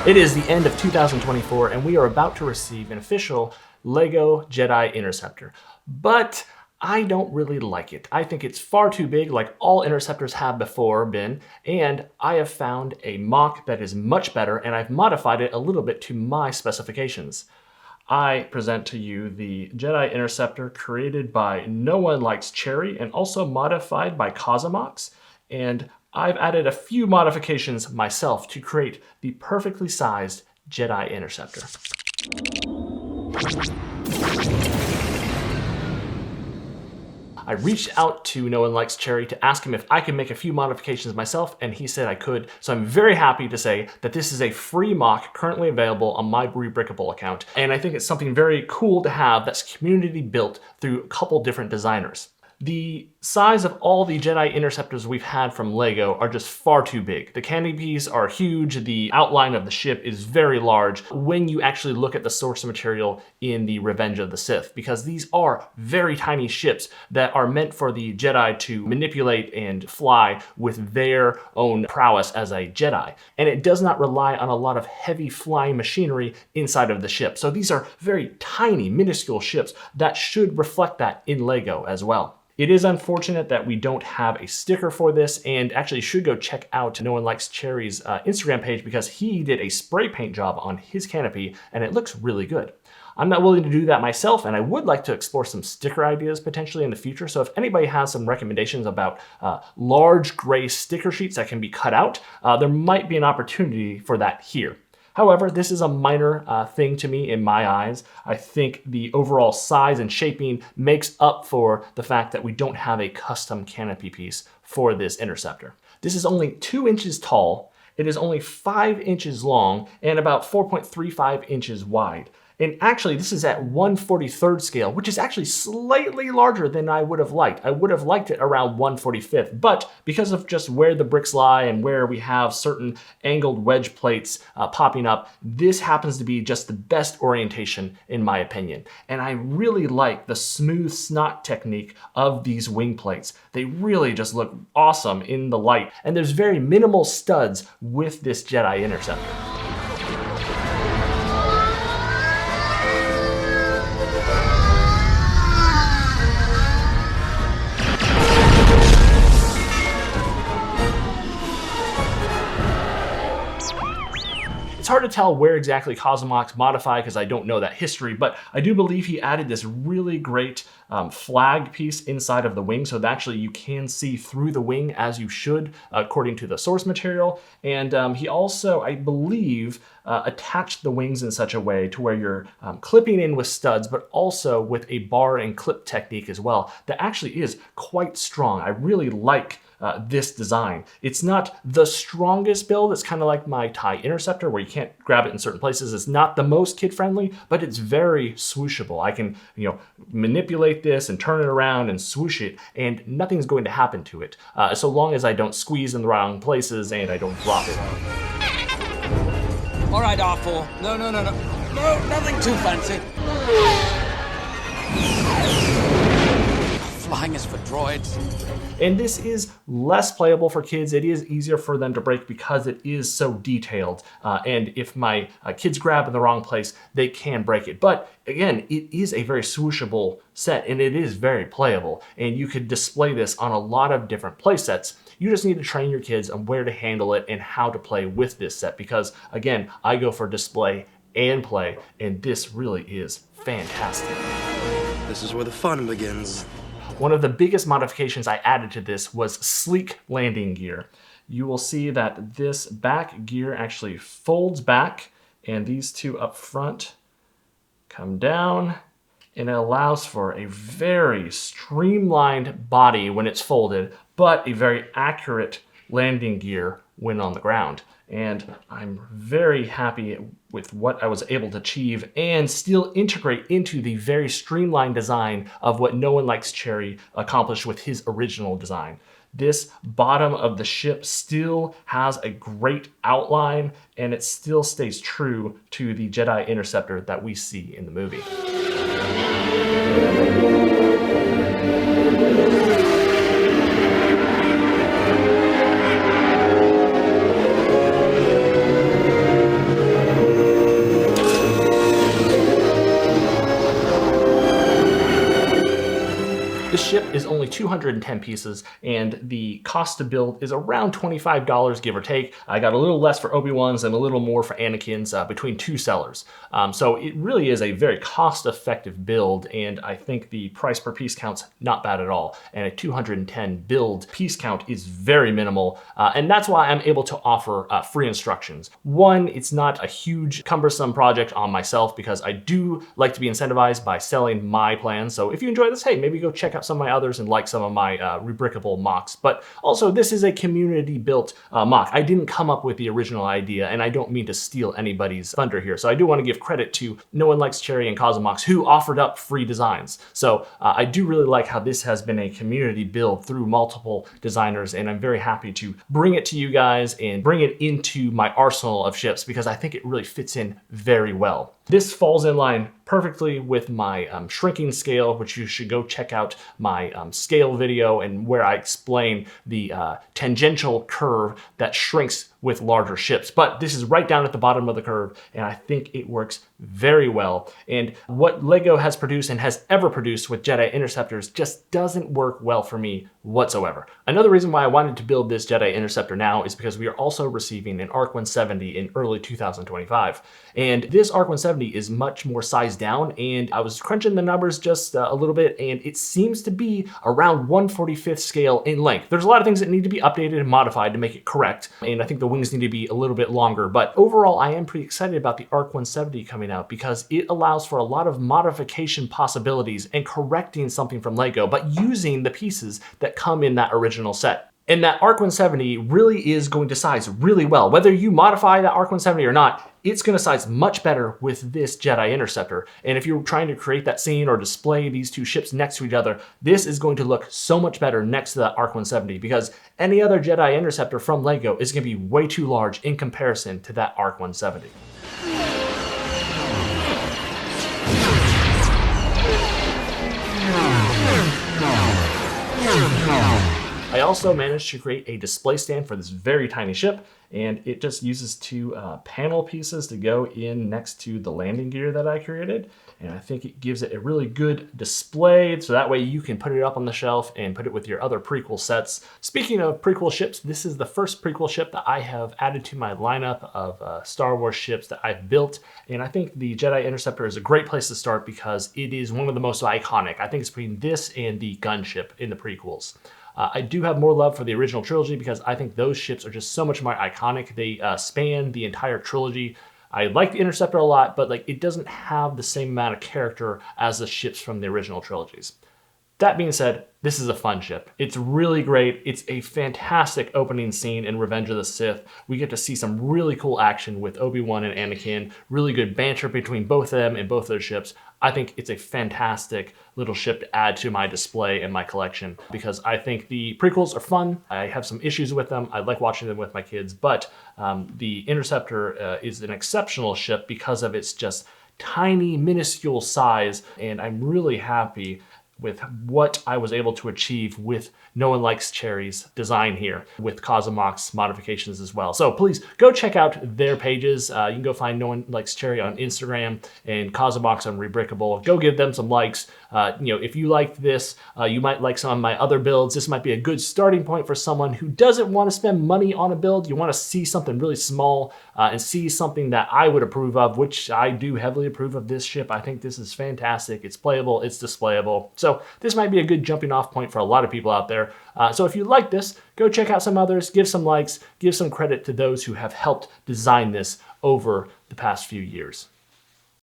It is the end of 2024, and we are about to receive an official LEGO Jedi Interceptor. But I don't really like it. I think it's far too big, like all Interceptors have before been, and I have found a mock that is much better, and I've modified it a little bit to my specifications. I present to you the Jedi Interceptor created by No One Likes Cherry and also modified by Cosmox, and I've added a few modifications myself to create the perfectly sized Jedi Interceptor. I reached out to No One Likes Cherry to ask him if I could make a few modifications myself, and he said I could. So I'm very happy to say that this is a free mock currently available on my Rebrickable account. And I think it's something very cool to have that's community built through a couple different designers. The size of all the Jedi Interceptors we've had from LEGO are just far too big. The canopies are huge, the outline of the ship is very large when you actually look at the source material in the Revenge of the Sith, because these are very tiny ships that are meant for the Jedi to manipulate and fly with their own prowess as a Jedi. And it does not rely on a lot of heavy flying machinery inside of the ship. So these are very tiny, minuscule ships that should reflect that in LEGO as well. It is unfortunate that we don't have a sticker for this, and actually should go check out No One Likes Cherry's Instagram page because he did a spray paint job on his canopy and it looks really good. I'm not willing to do that myself, and I would like to explore some sticker ideas potentially in the future. So if anybody has some recommendations about large gray sticker sheets that can be cut out, there might be an opportunity for that here. However, this is a minor thing to me in my eyes. I think the overall size and shaping makes up for the fact that we don't have a custom canopy piece for this Interceptor. This is only 2 inches tall, it is only 5 inches long, and about 4.35 inches wide. And actually, this is at 1/43rd scale, which is actually slightly larger than I would have liked. I would have liked it around 1/45th, but because of just where the bricks lie and where we have certain angled wedge plates popping up, this happens to be just the best orientation in my opinion. And I really like the smooth snot technique of these wing plates. They really just look awesome in the light. And there's very minimal studs with this Jedi Interceptor. It's hard to tell where exactly Cosmox modified because I don't know that history, but I do believe he added this really great flag piece inside of the wing so that actually you can see through the wing as you should according to the source material. And he also, I believe, attached the wings in such a way to where you're clipping in with studs, but also with a bar and clip technique as well that actually is quite strong. I really like this design. It's not the strongest build. It's kind of like my TIE Interceptor where you can't grab it in certain places. It's not the most kid-friendly, but it's very swooshable. I can, manipulate this and turn it around and swoosh it, and nothing's going to happen to it, so long as I don't squeeze in the wrong places and I don't drop it. All right, awful. No, nothing too fancy. Flying is for droids. And this is less playable for kids. It is easier for them to break because it is so detailed. And if my kids grab in the wrong place, they can break it. But again, it is a very swooshable set and it is very playable. And you could display this on a lot of different play sets. You just need to train your kids on where to handle it and how to play with this set. Because again, I go for display and play, and this really is fantastic. This is where the fun begins. One of the biggest modifications I added to this was sleek landing gear. You will see that this back gear actually folds back, and these two up front come down, and it allows for a very streamlined body when it's folded, but a very accurate landing gear when on the ground. And I'm very happy with what I was able to achieve and still integrate into the very streamlined design of what No One Likes Cherry accomplished with his original design. This bottom of the ship still has a great outline, and it still stays true to the Jedi Interceptor that we see in the movie. This ship is only 210 pieces, and the cost to build is around $25, give or take. I got a little less for Obi-Wans and a little more for Anakin's between two sellers. So it really is a very cost-effective build, and I think the price per piece count's not bad at all. And a 210 build piece count is very minimal, and that's why I'm able to offer free instructions. One, it's not a huge, cumbersome project on myself because I do like to be incentivized by selling my plans. So if you enjoy this, hey, maybe go check out some of my others and like some of my rebrickable mocks. But also, this is a community-built mock. I didn't come up with the original idea, and I don't mean to steal anybody's thunder here. So I do want to give credit to No One Likes Cherry and Cosmox, who offered up free designs. So I do really like how this has been a community build through multiple designers, and I'm very happy to bring it to you guys and bring it into my arsenal of ships because I think it really fits in very well. This falls in line perfectly with my shrinking scale, which you should go check out my scale video and where I explain the tangential curve that shrinks with larger ships. But this is right down at the bottom of the curve, and I think it works very well. And what LEGO has produced and has ever produced with Jedi Interceptors just doesn't work well for me whatsoever. Another reason why I wanted to build this Jedi Interceptor now is because we are also receiving an ARC 170 in early 2025. And this ARC 170 is much more sized down, and I was crunching the numbers just a little bit, and it seems to be around 1/45th scale in length. There's a lot of things that need to be updated and modified to make it correct, and I think the wings need to be a little bit longer, but overall I am pretty excited about the ARC 170 coming out because it allows for a lot of modification possibilities and correcting something from LEGO, but using the pieces that come in that original set. And that ARC 170 really is going to size really well. Whether you modify that ARC 170 or not, it's going to size much better with this Jedi Interceptor. And if you're trying to create that scene or display these two ships next to each other, this is going to look so much better next to that ARC 170 because any other Jedi Interceptor from LEGO is going to be way too large in comparison to that ARC 170. I also managed to create a display stand for this very tiny ship, and it just uses two panel pieces to go in next to the landing gear that I created. And I think it gives it a really good display, so that way you can put it up on the shelf and put it with your other prequel sets. Speaking of prequel ships, this is the first prequel ship that I have added to my lineup of Star Wars ships that I've built. And I think the Jedi Interceptor is a great place to start because it is one of the most iconic. I think it's between this and the gunship in the prequels. I do have more love for the original trilogy because I think those ships are just so much more iconic. They span the entire trilogy. I like the Interceptor a lot, but like it doesn't have the same amount of character as the ships from the original trilogies. That being said, this is a fun ship. It's really great. It's a fantastic opening scene in Revenge of the Sith. We get to see some really cool action with Obi-Wan and Anakin, really good banter between both of them and both their ships. I think it's a fantastic little ship to add to my display and my collection because I think the prequels are fun. I have some issues with them. I like watching them with my kids, but the Interceptor is an exceptional ship because of its just tiny, minuscule size, and I'm really happy with what I was able to achieve with No One Likes Cherry's design here, with Cosmox modifications as well. So please go check out their pages. You can go find No One Likes Cherry on Instagram and Cosmox on Rebrickable. Go give them some likes. If you liked this, you might like some of my other builds. This might be a good starting point for someone who doesn't want to spend money on a build. You want to see something really small and see something that I would approve of, which I do heavily approve of this ship. I think this is fantastic. It's playable, it's displayable. So this might be a good jumping off point for a lot of people out there. So if you like this, go check out some others, give some likes, give some credit to those who have helped design this over the past few years.